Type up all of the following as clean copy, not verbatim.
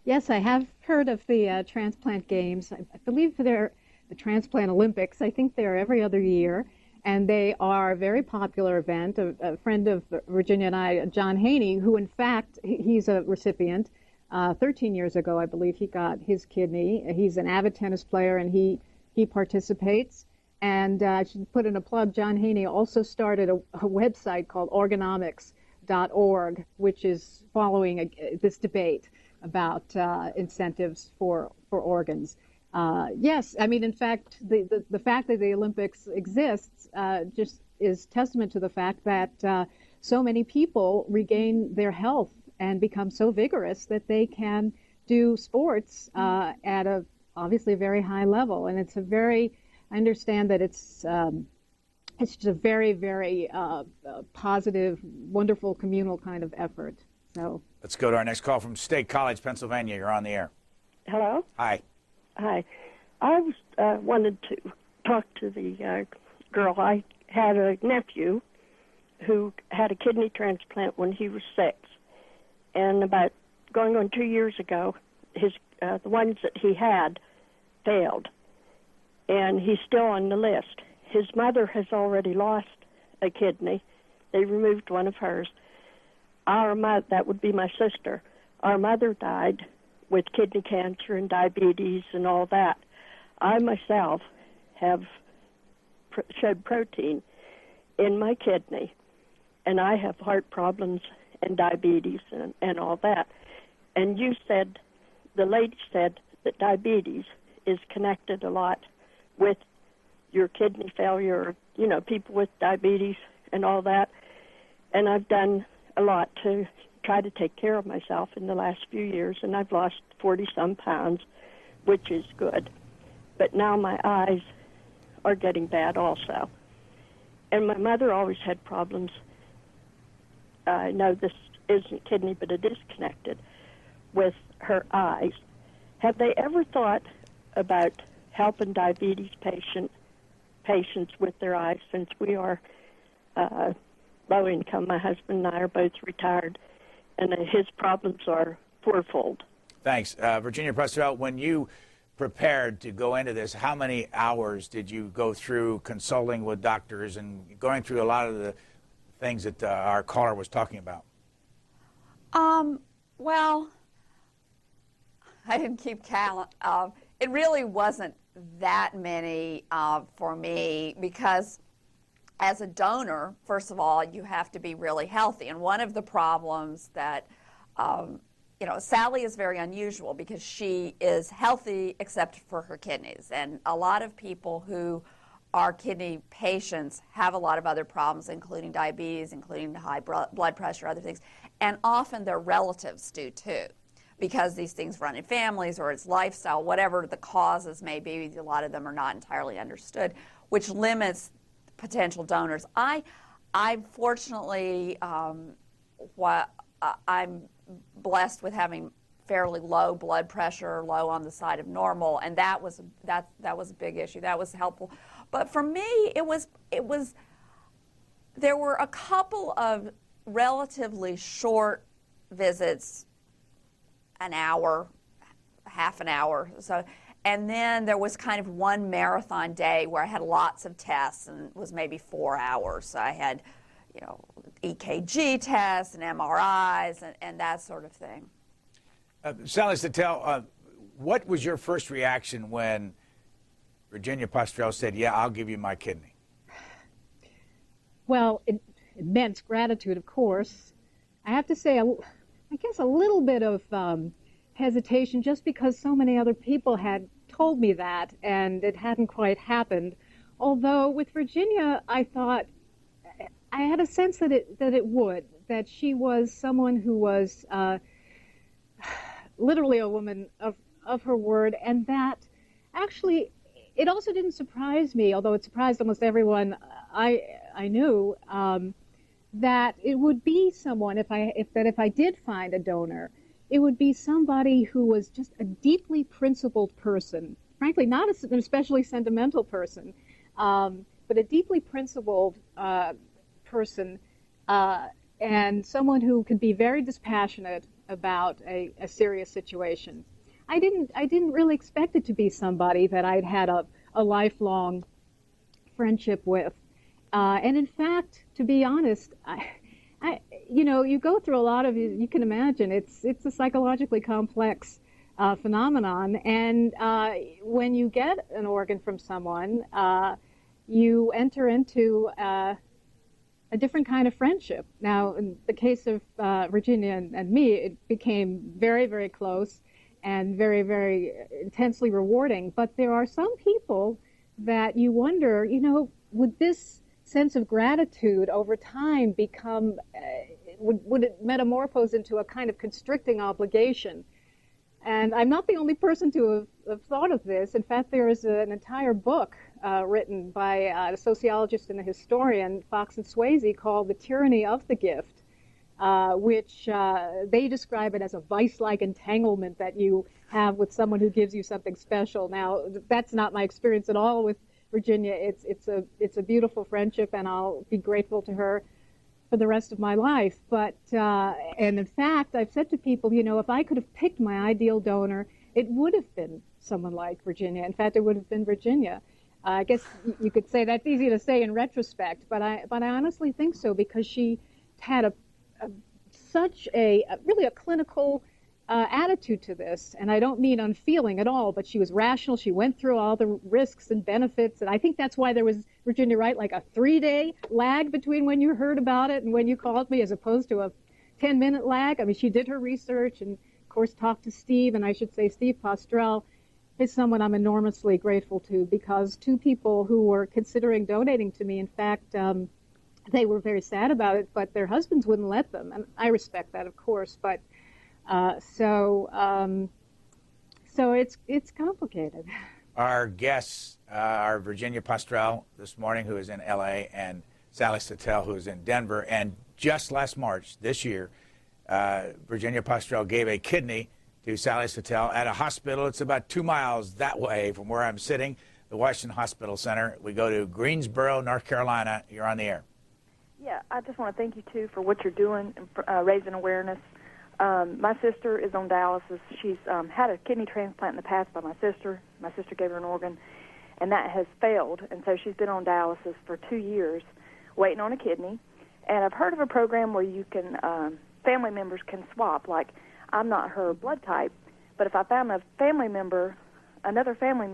Yes, I have heard of the transplant games. I believe they're the transplant Olympics. I think they're every other year, and they are a very popular event. A friend of Virginia and I, John Haney, who in fact he's a recipient. 13 years ago, I believe he got his kidney. He's an avid tennis player, and he participates. And I should put in a plug. John Haney also started a website called organomics.org, which is following this debate about incentives for organs. Yes, I mean, in fact, the fact that the Olympics exists just is testament to the fact that so many people regain their health and become so vigorous that they can do sports at a obviously a very high level. And it's a very, I understand that it's just a very, very positive, wonderful communal kind of effort. So let's go to our next call from State College, Pennsylvania. You're on the air. Hello? Hi. Hi. I wanted to talk to the girl. I had a nephew who had a kidney transplant when he was 6. And about going on 2 years ago, the ones that he had failed. And he's still on the list. His mother has already lost a kidney. They removed one of hers. Our mother, that would be my sister, our mother died with kidney cancer and diabetes and all that. I myself have shed protein in my kidney, and I have heart problems and diabetes and all that. And you said, the lady said that diabetes is connected a lot with your kidney failure, you know, people with diabetes and all that. And I've done a lot to try to take care of myself in the last few years, and I've lost 40-some pounds, which is good. But now my eyes are getting bad also. And my mother always had problems. I know this isn't kidney, but it is connected with her eyes. Have they ever thought about helping diabetes patients with their eyes, since we are low income? My husband and I are both retired, and his problems are fourfold. Thanks. Virginia Prestrell, when you prepared to go into this, how many hours did you go through consulting with doctors and going through a lot of the things that our caller was talking about? Well, I didn't keep count. It really wasn't that many for me, because as a donor, first of all, you have to be really healthy. And one of the problems that, you know, Sally is very unusual because she is healthy except for her kidneys. And a lot of people who are kidney patients have a lot of other problems, including diabetes, including high blood pressure, other things. And often their relatives do too, because these things run in families, or it's lifestyle, whatever the causes may be. A lot of them are not entirely understood, which limits potential donors. I fortunately, I'm blessed with having fairly low blood pressure, low on the side of normal, and that was a big issue. That was helpful. But for me, there were a couple of relatively short visits, an hour, half an hour, so. And then there was kind of one marathon day where I had lots of tests, and it was maybe 4 hours. So I had, you know, EKG tests and MRIs and that sort of thing. Sally Sattel, what was your first reaction when Virginia Prestrell said, yeah, I'll give you my kidney? Well, immense gratitude, of course. I have to say, I guess a little bit of hesitation, just because so many other people had told me that and it hadn't quite happened. Although with Virginia, I thought, I had a sense that it would, that she was someone who was literally a woman of her word, and that actually it also didn't surprise me, although it surprised almost everyone I knew, that it would be someone, if I did find a donor, it would be somebody who was just a deeply principled person, frankly, not an especially sentimental person, but a deeply principled person, and someone who could be very dispassionate about a serious situation. I didn't really expect it to be somebody that I'd had a lifelong friendship with. And in fact, to be honest, you go through a lot of, you can imagine, it's a psychologically complex phenomenon. And when you get an organ from someone, you enter into a different kind of friendship. Now, in the case of Virginia and me, it became very, very close and very, very intensely rewarding. But there are some people that you wonder, would this sense of gratitude over time become, would it metamorphose into a kind of constricting obligation? And I'm not the only person to have thought of this. In fact, there is an entire book written by a sociologist and a historian, Fox and Swayze, called The Tyranny of the Gift, which they describe it as a vice-like entanglement that you have with someone who gives you something special. Now, that's not my experience at all with Virginia. It's a beautiful friendship, and I'll be grateful to her for the rest of my life. But and in fact, I've said to people, if I could have picked my ideal donor, it would have been someone like Virginia. In fact, it would have been Virginia. I guess you could say that's easy to say in retrospect, but I honestly think so, because she had such a really a clinical attitude to this, and I don't mean unfeeling at all, but she was rational. She went through all the risks and benefits, and I think that's why there was, Virginia, right, like a 3-day lag between when you heard about it and when you called me, as opposed to a 10-minute lag. I mean, she did her research and, of course, talked to Steve, and I should say Steve Postrel is someone I'm enormously grateful to, because two people who were considering donating to me, in fact, they were very sad about it, but their husbands wouldn't let them, and I respect that, of course, but so it's complicated. Our guests are Virginia Postrel this morning, who is in L.A., and Sally Sattel, who is in Denver. And just last March this year, Virginia Postrel gave a kidney to Sally Sattel at a hospital. It's about 2 miles that way from where I'm sitting, the Washington Hospital Center. We go to Greensboro, North Carolina. You're on the air. Yeah, I just want to thank you, too, for what you're doing and raising awareness. My sister is on dialysis. She's had a kidney transplant in the past by my sister. My sister gave her an organ, and that has failed. And so she's been on dialysis for 2 years, waiting on a kidney. And I've heard of a program where you can, family members can swap. Like, I'm not her blood type, but if I found a family member, another family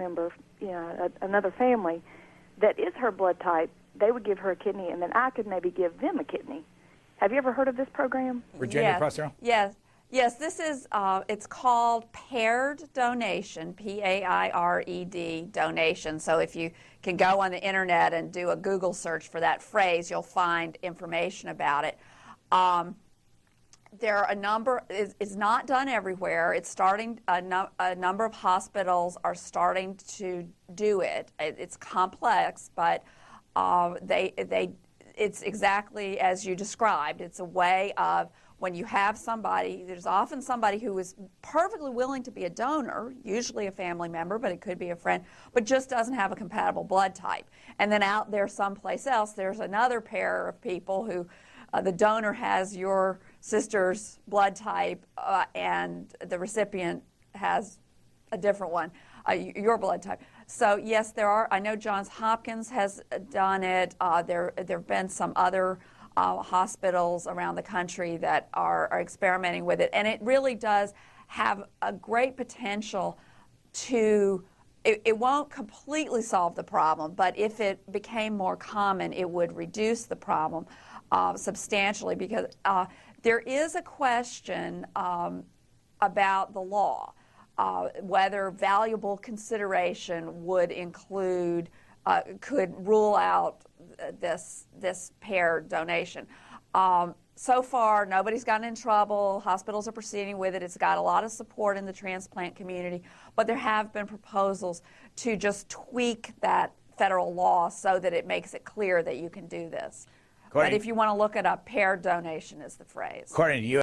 that is her blood type, they would give her a kidney, and then I could maybe give them a kidney. Have you ever heard of this program? Virginia Postrel? Yes, this is, it's called paired donation, P-A-I-R-E-D, donation. So if you can go on the internet and do a Google search for that phrase, you'll find information about it. There are a number, it's not done everywhere. It's starting, a number of hospitals are starting to do it. It's complex, but it's exactly as you described. It's a way of, when you have somebody, there's often somebody who is perfectly willing to be a donor, usually a family member, but it could be a friend, but just doesn't have a compatible blood type. And then out there someplace else, there's another pair of people who the donor has your sister's blood type and the recipient has a different one, your blood type. So yes, there are. I know Johns Hopkins has done it. There have been some other hospitals around the country that are experimenting with it, and it really does have a great potential to. It won't completely solve the problem, but if it became more common, it would reduce the problem substantially, because there is a question about the law. Whether valuable consideration would include, could rule out this paired donation. So far, nobody's gotten in trouble. Hospitals are proceeding with it. It's got a lot of support in the transplant community, but there have been proposals to just tweak that federal law so that it makes it clear that you can do this. But if you want to look it up, paired donation is the phrase. According to you,